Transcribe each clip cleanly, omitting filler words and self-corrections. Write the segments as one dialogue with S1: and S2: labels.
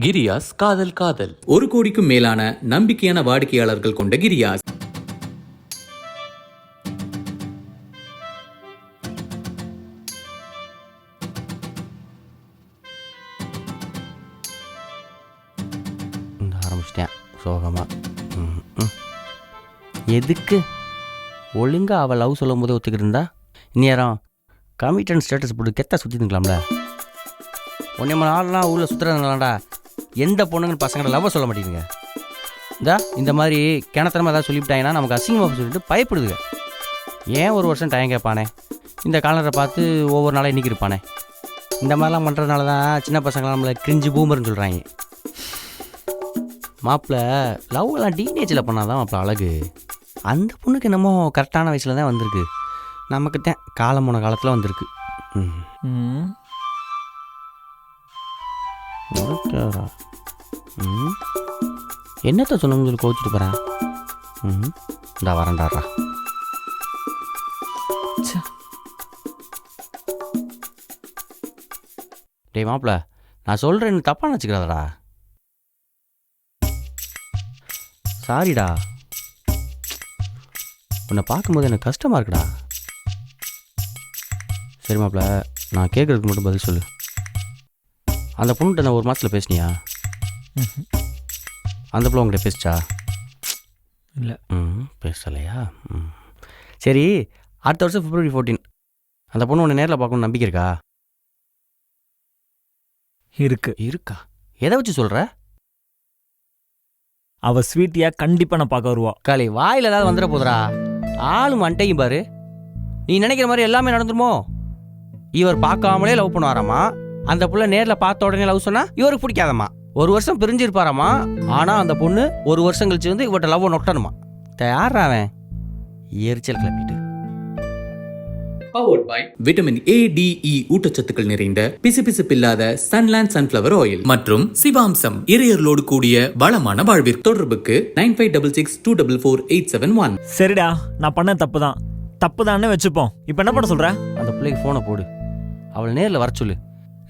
S1: கிரியாஸ் காதல் காதல் 1 கோடிக்கும் மேலான நம்பிக்கையான வாடிக்கையாளர்கள் கொண்ட கிரியாஸ்.
S2: ஆரம்பிச்சிட்டேன் சோகமா. எதுக்கு ஒழுங்கா அவள் லவ் சொல்லும் போதே ஒத்துக்கிட்டு இருந்தா இந்நேரம் கமிட்டன் ஸ்டேட்டஸ் போட்டு கெத்தா சுற்றிருக்கலாம்ல. ஒன்றே மணி நாள்லாம் ஊரில் சுற்றுறதுனாலடா எந்த பொண்ணுங்கன்னு பசங்களை லவ் சொல்ல மாட்டேங்குங்க. இந்த மாதிரி கிணத்தனமாக ஏதாவது சொல்லிவிட்டாங்கன்னா நமக்கு அசிங்கமாக சொல்லிட்டு பயப்படுதுங்க. ஏன் ஒரு வருஷம் டைம் கேட்பானே, இந்த காலரை பார்த்து ஒவ்வொரு நாளும் இன்றைக்கி இருப்பானே. இந்த மாதிரிலாம் பண்ணுறதுனால தான் சின்ன பசங்களாம் நம்மளை கிரிஞ்சு பூமர்னு சொல்கிறாங்க. மாப்பிள்ளை லவ்லாம் டீனேஜில் பண்ணால் தான் மாப்பிள்ள அழகு. அந்த பொண்ணுக்கு என்னமோ கரெக்டான வயசில் தான் வந்திருக்கு, நமக்கு தான் காலம் போன காலத்தில் வந்திருக்கு. என்னத்த சொன்னோம்னு சொல்லி கோச்சிட்டு போகிறேன். இந்த வரண்டாடுறா. டேய் மாப்பிள்ள, நான் சொல்கிறேன்னு தப்பாக நினச்சிக்கிறாதடா. சாரிடா, உன்னை பார்க்கும்போது எனக்கு கஷ்டமாக இருக்குடா. சரி மாப்பிள்ள, நான் கேட்குறதுக்கு மட்டும் பதில் சொல்லு. அந்த பொண்ணுகிட்ட நான் 1 மாதத்தில் பேசினியா? அந்த பிள்ளை உங்கள்கிட்ட பேசிச்சா?
S3: இல்லை.
S2: பேசலையா? சரி, அடுத்த வருஷம் February 14 அந்த பொண்ணு உன்னை நேரில் பார்க்கணும்னு நம்பிக்கை இருக்கா?
S3: இருக்கா?
S2: எதை வச்சு சொல்கிற?
S3: அவள் ஸ்வீட்டியா கண்டிப்பாக நான் பார்க்க வருவா.
S2: காலி வாயில் ஏதாவது வந்துட போதுரா. ஆளும் அண்டையும் பாரு. நீ நினைக்கிற மாதிரி எல்லாமே நடந்துருமோ? இவர் பார்க்காமலே லவ் பண்ணுவாராமா. அந்த புள்ள நேரில் பார்த்த உடனே லவ் சொன்னா இவருக்கு பிடிக்காதம்மா. 1 வருஷம் பிரிஞ்சிருப்பாராமா. ஆனால் அந்த பொண்ணு 1 வருஷம் கழிச்சு வந்து இவர்கிட்ட லவ் நொட்டணுமா. தயாராவன் எரிச்சல் கிளப்பிட்டு.
S1: Powered by vitamin A, D, E ஊட்டச்சத்துக்கள் நிறைந்த பிசுபிசுப்பில்லாத சன்லேண்ட் சன்ஃப்ளவர் ஆயில் மற்றும் சிவாம்சம் இறையர்களோடு கூடிய வளமான வாழ்விற்கு. தொடர்புக்கு 9566244871.
S3: சரிடா, நான் பண்ண தப்பு தானே வச்சுப்போம். இப்போ என்ன பண்ண சொல்ற?
S2: அந்த பிள்ளைக்கு ஃபோனை போடு, அவளை நேரில் வர சொல்லு.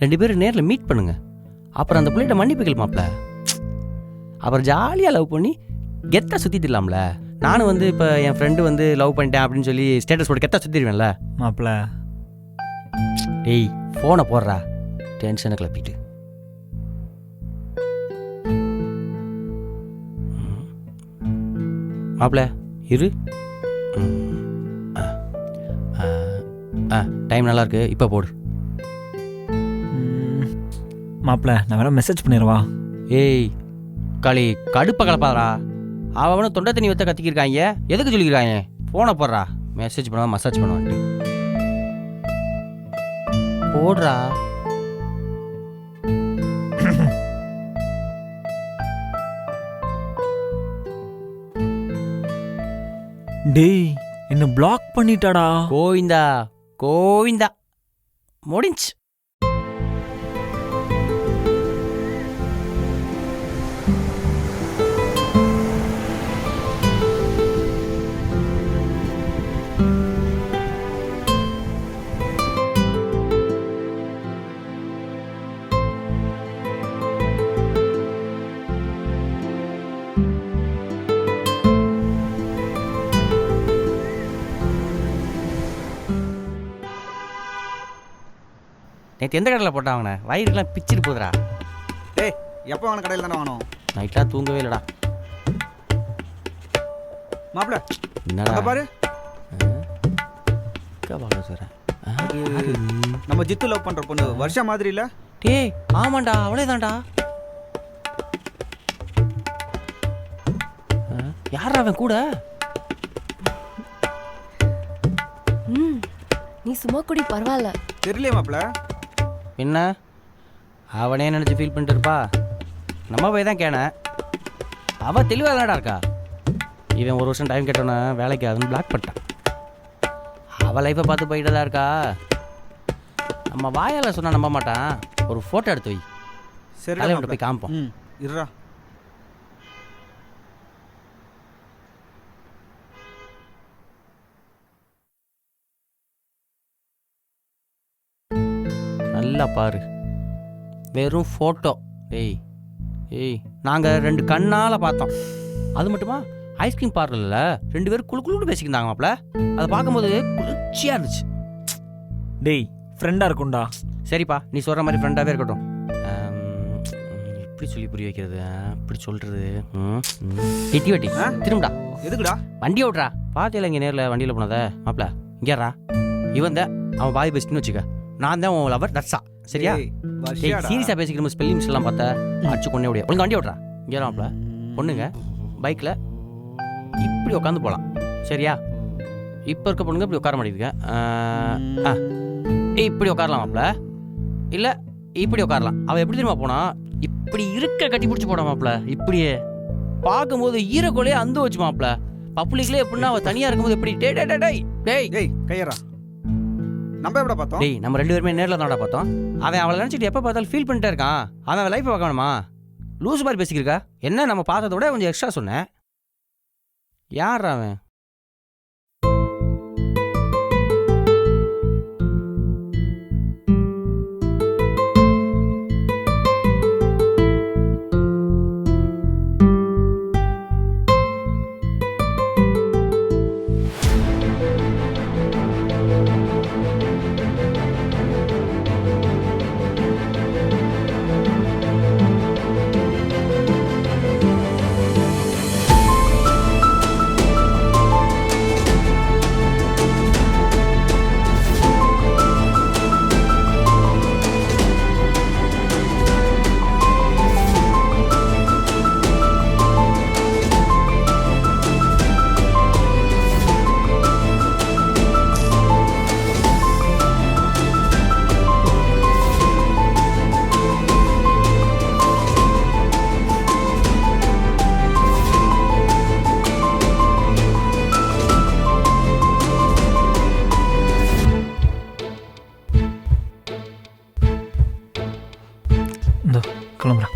S2: 2 பேரும் நேரில் மீட் பண்ணுங்க. அப்புறம் அந்த பிள்ளைகிட்ட மன்னிப்பு கேள் மாப்ள. அப்புறம் ஜாலியாக லவ் பண்ணி கெத்தாக சுற்றிடலாம்ல. நானும் வந்து இப்போ என் ஃப்ரெண்டு வந்து லவ் பண்ணிட்டேன் அப்படின்னு சொல்லி ஸ்டேட்டஸ் போட்டு கெத்தாக சுற்றிடுவேன்ல
S3: மாப்ள.
S2: டேய் ஃபோனை போடுறா, டென்ஷனை கிளப்பிட்டு. மாப்ள இரு. டைம் நல்லா இருக்கு, இப்போ போடு.
S3: மாப்ள நான் வேணா மெசேஜ் பண்ணிடுவா.
S2: ஏய் களி கடுப்பை கலப்பாதரா. அவனும் தொண்டை தண்ணி வத்த கத்திக்கிருக்காங்க, எதுக்கு சொல்லிக்கிறாங்க? ஃபோனை போடுறா, மெசேஜ் பண்ணுவா மசாஜ் பண்ணுவான்ட்டு போடுறா.
S3: டேய் என்ன பிளாக் பண்ணிட்டாடா.
S2: கோவிந்தா கோவிந்தா முடிஞ்சு. நேற்று எந்த கடையில் போட்டாங்கண்ணே? வயிறுலாம் பிச்சுட்டு போகுதுடா.
S4: டேய் எப்போ வாங்கின கடையில் தானே வாங்கணும்?
S2: நைட்டாக தூங்கவே இல்லைடா.
S4: மாப்பிள்ள
S2: என்னடா
S4: பாரு,
S2: சொல்கிறேன்.
S4: நம்ம ஜித்து லவ் பண்ணுற பொண்ணு வருஷா மாதிரி இல்லை?
S2: டேய் ஆமாண்டா, அவளே தான்டா. யாரா அவன் கூட?
S5: நீ சும்மா குடி, பரவாயில்ல.
S4: தெரியலையே மாப்பிள்ள.
S2: என்ன அவனே நினச்சி ஃபீல் பண்ணிட்டு இருப்பா. நம்ம போய் தான் கேன, அவள் தெளிவாக தானடா இருக்கா. இவன் 1 வருஷம் டைம் கேட்டோன்னே வேலைக்கு அதுன்னு பிளாக் பண்ணிட்டான். அவள் லைஃப்பை பார்த்து போயிட்டு தான் இருக்கா. நம்ம வாயால் சொன்னால் நம்ப மாட்டான். ஒரு ஃபோட்டோ எடுத்து வை,
S4: சரி
S2: தலைவன்கிட்ட போய் காமிப்போம்.
S4: இருடா.
S2: நல்லா பாரு, வெறும் ஃபோட்டோ. டேய் ஏய் நாங்கள் 2 கண்ணால் பார்த்தோம். அது மட்டுமா ஐஸ்கிரீம் பார்லரில் 2 பேரும் குழு குழுன்னு பேசிக்கிட்டாங்க மாப்ள. அதை பார்க்கும்போது குளிர்ச்சியாக இருந்துச்சு.
S3: டேய் ஃப்ரெண்டாக இருக்கும்டா.
S2: சரிப்பா, நீ சொல்கிற மாதிரி ஃப்ரெண்டாகவே இருக்கட்டும். எப்படி சொல்லி புரிய வைக்கிறது, இப்படி சொல்கிறது. எட்டி வெட்டி திரும்படா.
S4: எதுக்குடா?
S2: வண்டி ஓட்டுறா. பார்த்தியில இங்கே நேரில் வண்டியில் போனதா மாப்ள? இங்கேறா. இவன் தான் அவன் பாய் பெஸ்ட்னு வச்சுக்க. நான் தான் உன் லவர் தர்ஷா. சரியா? சீரியஸாக பேசிக்கிற ஸ்பெல்லிங் மிஸ்லாம் பார்த்தா அடிச்சு கொண்டே முடியாது. ஒழுங்கு வண்டி ஓட்டுறா. இங்கே மாப்ள பொண்ணுங்க பைக்கில் இப்படி உட்காந்து போகலாம். சரியா? இப்போ இருக்க பொண்ணுங்க இப்படி உட்கார மாட்டேங்குதுங்க. இப்படி உட்காரலாம் மாப்ள, இல்லை இப்படி உட்காரலாம். அவள் எப்படி தெரியுமா போனா, இப்படி இருக்க கட்டி பிடிச்சி போட மாப்ள. இப்படியே பார்க்கும்போது ஈரக்கோலையே அந்த வச்சு மாப்ள. பப்ளிக்லேயே எப்படின்னா அவள் தனியாக இருக்கும்போது எப்படி டே டே டே டேய் டேய்
S4: டேய் கையரா. நம்ம எப்படா பார்த்தோம்?
S2: டேய் நம்ம 2 பேருமே நேரில் தான்டா பார்த்தோம். அவன் அவளை நினச்சிட்டு எப்போ பார்த்தாலும் ஃபீல் பண்ணிட்டே இருக்கான். அவன் லைஃப்பை பார்க்க வேணுமா? லூஸ் மாதிரி பேசிக்கிருக்கா என்ன? நம்ம பார்த்ததை விட கொஞ்சம் எக்ஸ்ட்ரா சொன்னேன். யார் அவன்?
S3: இந்த கிளம்புறேன்.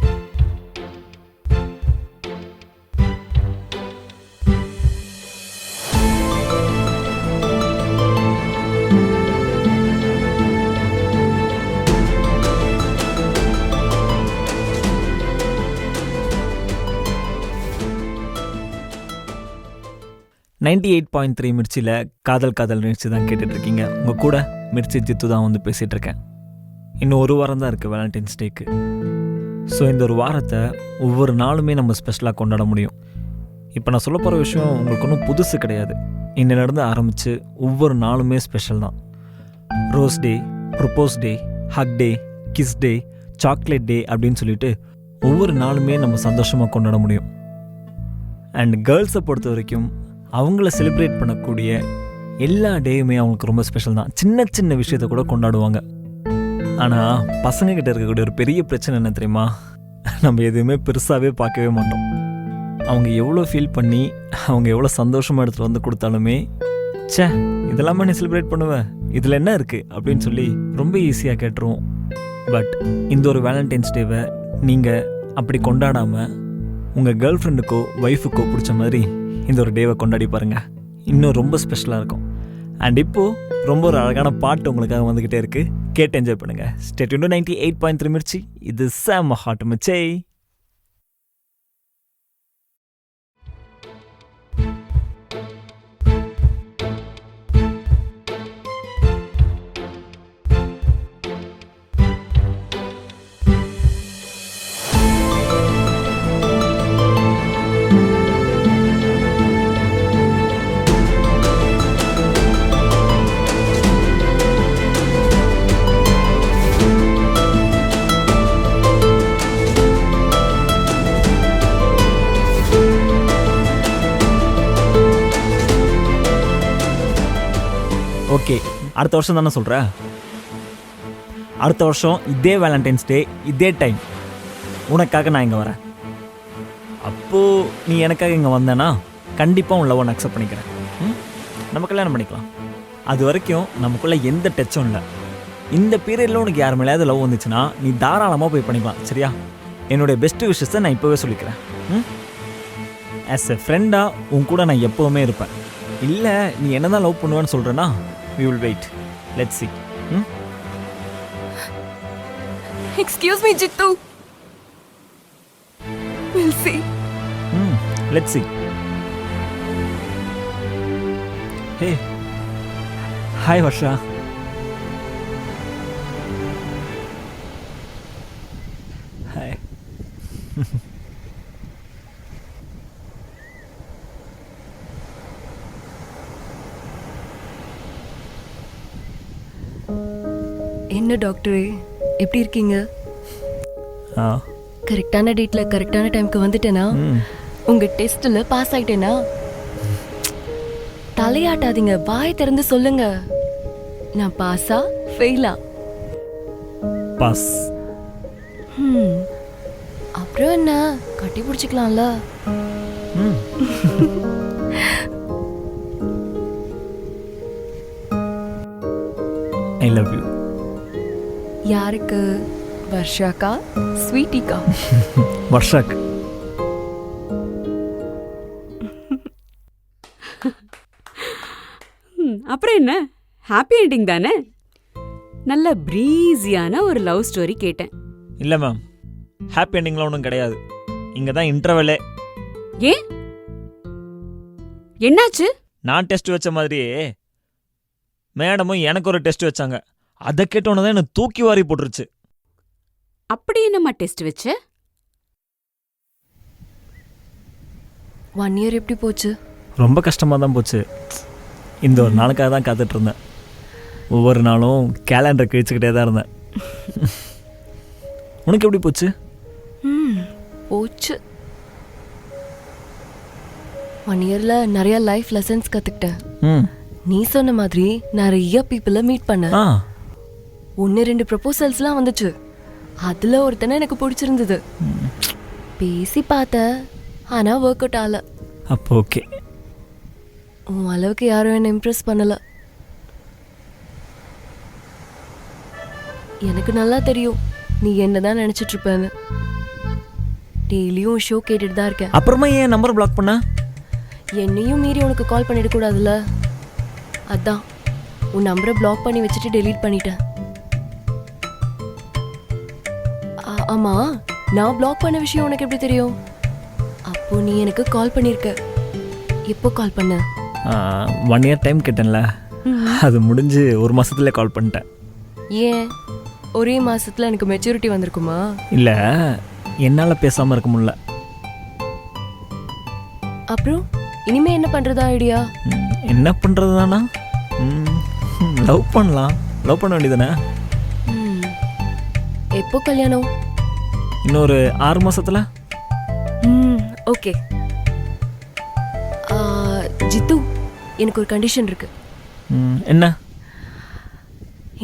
S3: .3 மிர்ச்சியில் காதல் காதல் நிகழ்ச்சி தான் கேட்டுட்ருக்கீங்க. உங்கள் கூட மிர்ச்சி ஜித்து தான் வந்து பேசிகிட்டு இருக்கேன். இன்னும் 1 வாரம் தான் இருக்குது வேலண்டைன்ஸ் டேக்கு. ஸோ இந்த ஒரு வாரத்தை ஒவ்வொரு நாளுமே நம்ம ஸ்பெஷலாக கொண்டாட முடியும். இப்போ நான் சொல்ல போகிற விஷயம் உங்களுக்கு ஒன்றும் புதுசு கிடையாது. இன்னிலேருந்து ஆரம்பித்து ஒவ்வொரு நாளுமே ஸ்பெஷல் தான். ரோஸ் டே, ப்ரொப்போஸ் டே, ஹக் டே, கிஸ் டே, சாக்லேட் டே அப்படின்னு சொல்லிட்டு ஒவ்வொரு நாளுமே நம்ம சந்தோஷமாக கொண்டாட முடியும். அண்ட் கேர்ள்ஸை பொறுத்த வரைக்கும் அவங்கள செலிப்ரேட் பண்ணக்கூடிய எல்லா டேயுமே அவங்களுக்கு ரொம்ப ஸ்பெஷல் தான். சின்ன சின்ன விஷயத்தை கூட கொண்டாடுவாங்க. ஆனால் பசங்கக்கிட்ட இருக்கக்கூடிய ஒரு பெரிய பிரச்சனை என்ன தெரியுமா? நம்ம எதுவுமே பெருசாகவே பார்க்கவே மாட்டோம். அவங்க எவ்வளோ ஃபீல் பண்ணி அவங்க எவ்வளோ சந்தோஷமாக எடுத்துகிட்டு வந்து கொடுத்தாலுமே, ச்சே இதெல்லாமே நீ செலிப்ரேட் பண்ணுவேன், இதில் என்ன இருக்குது அப்படின்னு சொல்லி ரொம்ப ஈஸியாக கேட்டுருவோம். பட் இந்த ஒரு வேலண்டைன்ஸ் டேவை நீங்கள் அப்படி கொண்டாடாமல் உங்கள் கேர்ள் ஃப்ரெண்டுக்கோ ஒய்ஃபுக்கோ பிடிச்ச மாதிரி இந்த ஒரு டேவை கொண்டாடி பாருங்கள். இன்னும் ரொம்ப ஸ்பெஷலாக இருக்கும். அண்ட் இப்போது ரொம்ப ஒரு அழகான பாட்டு உங்களுக்காக வந்துக்கிட்டே இருக்குது. கேட்டு என்ஜாய் பண்ணுங்கள். Stay tuned to 98.3 Mirchi. இது செம்ம ஹாட் மச்சே. ஓகே, அடுத்த வருஷம் தானே சொல்கிறேன். அடுத்த வருஷம் இதே வேலண்டைன்ஸ் டே இதே டைம் உனக்காக நான் இங்கே வரேன். அப்போது நீ எனக்காக இங்கே வந்தேன்னா கண்டிப்பாக உன் லவ் அக்செப்ட் பண்ணிக்கிறேன். நம்ம கல்யாணம் பண்ணிக்கலாம். அது வரைக்கும் நமக்குள்ளே எந்த டச்சும் இல்லை. இந்த பீரியடில் உனக்கு யார் மேலேயாவது லவ் வந்துச்சுன்னா நீ தாராளமாக போய் பண்ணிக்கலாம். சரியா? என்னுடைய பெஸ்ட்டு விஷயத்தை நான் இப்போவே சொல்லிக்கிறேன். ஆஸ் எ ஃப்ரெண்டாக உன் கூட நான் எப்போவுமே இருப்பேன். இல்லை நீ என்ன தான் லவ் பண்ணுவேன்னு சொல்கிறேன்னா we will wait. Let's see.
S5: Excuse me Jithu. see.
S3: Let's see. Hey hi Varsha. Hi.
S5: என்ன டாக்டரே எப்படி இருக்கீங்க?
S3: ஆ
S5: கரெக்டான டேட்ல கரெக்டான டைம்க்கு வந்துட்டேனா? உங்க டெஸ்ட்ல பாஸ் ஆயிட்டேனா? தலையாட்டாதீங்க, வாய் திறந்து சொல்லுங்க. நான் பாஸா ஃபெயிலா?
S3: பாஸ்.
S5: அப்புறம் என்ன, கட்டி பிடிச்சிக்கலாம்ல?
S3: I love you.
S5: யாருக்கு? வர்ஷாக்கா ஸ்வீட்டிக்கா?
S3: வர்ஷாக்கு.
S6: அப்புறம் என்ன, ஹாப்பி என்டிங் தானே? நல்ல ப்ரீஸியான ஒரு லவ் ஸ்டோரி கேட்டேன்.
S3: இல்லை மேம், ஹாப்பி எண்டிங்லாம் ஒன்றும் கிடையாது. இங்கே தான் இன்டர்வெல்லே.
S6: ஏன், என்னாச்சு?
S3: நான் டெஸ்ட் வச்ச மாதிரியே மேடமும் எனக்கு ஒரு டெஸ்ட் வச்சாங்க. அதை கேட்டோன்னு தான் எனக்கு தூக்கி வாரி போட்டுருச்சு.
S6: அப்படி என்னம்மா டெஸ்ட் வச்ச?
S5: 1 year எப்படி போச்சு?
S3: ரொம்ப கஷ்டமாக தான் போச்சு. இந்த ஒரு நாளுக்காக தான் காத்துட்டு இருந்தேன். ஒவ்வொரு நாளும் கேலண்டரை கிழிச்சுக்கிட்டே தான் இருந்தேன். உனக்கு எப்படி போச்சு?
S5: போச்சு. 1 yearல நிறைய லைஃப் லெசன்ஸ் கத்துக்கிட்டேன். நீ சொன்ன மாதிரி நிறைய பீப்புளை மீட் பண்ண. 1-2 ப்ரொபோசல்ஸ்லாம் வந்துச்சு. அதுல ஒருத்தனை எனக்கு பிடிச்சிருந்தது. பேசி பார்த்தேன், ஆனா ஒர்க் அவுட் ஆகல.
S3: அப்போ ஓகே.
S5: உன் அளவுக்கு யாரும் என்ன இம்ப்ரெஸ் பண்ணல. எனக்கு நல்லா தெரியும் நீ என்னதான் நினைச்சிட்டு இருப்பேன்னு. டெய்லியும் ஷோ கேட்டுட்டு தான் இருக்கேன்.
S3: அப்புறமா ஏன் நம்பர் பிளாக் பண்ண?
S5: என்னையும் மீறி உனக்கு கால் பண்ணிட கூடாதுல்ல, அதான் உன் நம்பரை பிளாக் பண்ணி வச்சுட்டு டெலீட் பண்ணிட்டேன். ஆமா, நான் பிளாக் பண்ண விஷயம் உனக்கு எப்படி தெரியும்? அப்போ நீ எனக்கு கால் பண்ணிருக்க. எப்போ கால் பண்ண?
S3: 1 year டைம் கேட்டேன்ல, அது முடிஞ்சு 1 மாசத்துல கால் பண்ணிட்டேன்.
S5: ஏன், ஒரே மாசத்துல எனக்கு மெச்சூரிட்டி வந்திருக்குமா?
S3: இல்லை, என்னால் பேசாமல் இருக்க முடியல.
S5: அப்புறம் இனிமே என்ன பண்றதா ஐடியா?
S3: என்ன பண்ணுறது தானா? லவ் பண்ணலாம். லவ் பண்ண வேண்டியதானே?
S5: எப்போ கல்யாணம்?
S3: இன்னொரு 6 மாசத்துல.
S5: ஓகே. ஜித்து, எனக்கு ஒரு கண்டிஷன் இருக்கு.
S3: என்ன?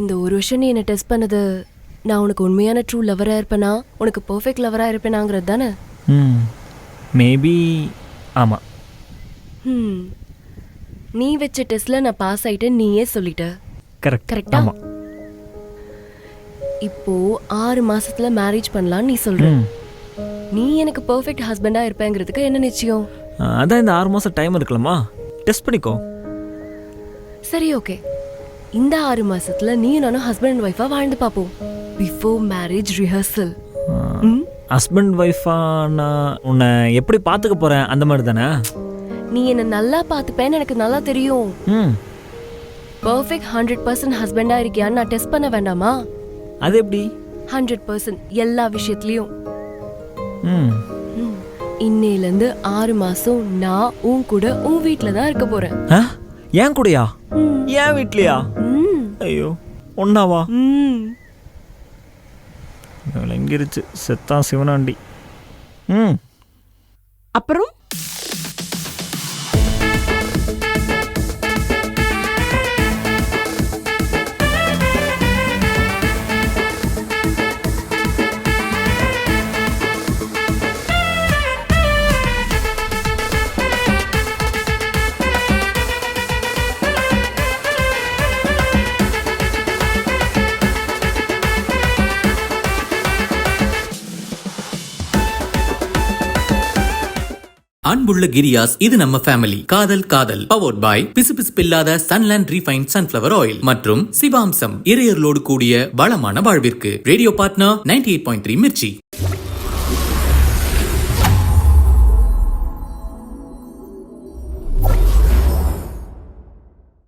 S5: இந்த 1 வருஷம் நீ என்னை டெஸ்ட் பண்ணது, நான் உனக்கு உண்மையான ட்ரூ லவராக இருப்பேனா, உனக்கு பர்ஃபெக்ட் லவராக இருப்பேனாங்கிறது தானே?
S3: மேபி ஆமாம்.
S5: நீ வச்ச டெஸ்ட்ல நான் பாஸ் ஆயிட்டேன் நீயே சொல்லிட்ட. கரெக்டா?
S3: ஆமாம்.
S5: இப்போ 6 மாசத்துல மேரேஜ் பண்ணலாம் நீ சொல்ற. நீ எனக்கு பர்ஃபெக்ட் ஹஸ்பண்டா இருப்பேங்கிறதுக்கு என்ன நிச்சயம்?
S3: அதான் இந்த 6 மாசம் டைம் இருக்கலாமா, டெஸ்ட் பண்ணிக்கோ.
S5: சரி, ஓகே. இந்த 6 மாசத்துல நீ நானும் ஹஸ்பண்ட் அண்ட் ஒய்ஃபா வாழ்ந்து பாப்போம். Before marriage rehearsal.
S3: ஹஸ்பண்ட் ஒய்ஃபா நான் உன்னை எப்படி பார்த்துக்க போறேன் அந்த மாதிரி தானே?
S5: நீ என்ன நல்லா பார்த்துப்பேன்னு எனக்கு நல்லா தெரியும். பர்ஃபெக்ட் 100% ஹஸ்பண்டா இருக்கியான்னு நான் டெஸ்ட் பண்ண வேண்டாமா?
S3: அது எப்படி?
S5: 100% எல்லா விஷயத்துலயும். இன்னையிலேருந்து 6 மாசம் நான் உன் கூட உன் வீட்டில தான் இருக்க போறேன்.
S3: ஏன் கூடயா? ஏன் வீட்லயா? ஐயோ, ஒன்னாவா? விளங்கிருச்சு, செத்தான் சிவனாண்டி.
S6: அப்புறம்
S1: அன்புள்ள கிரியாஸ், இது நம்ம ஃபேமிலி. காதல் காதல் பவர்ட் பாய் பிசுபிசுப்பில்லாத சன்லேண்ட் ரீஃபைண்ட் சன்ஃபிளவர் ஆயில் மற்றும் சிவாம்சம் இறையர்களோடு கூடிய வளமான வாழ்விற்கு. Radio partner 98.3 Mirchi.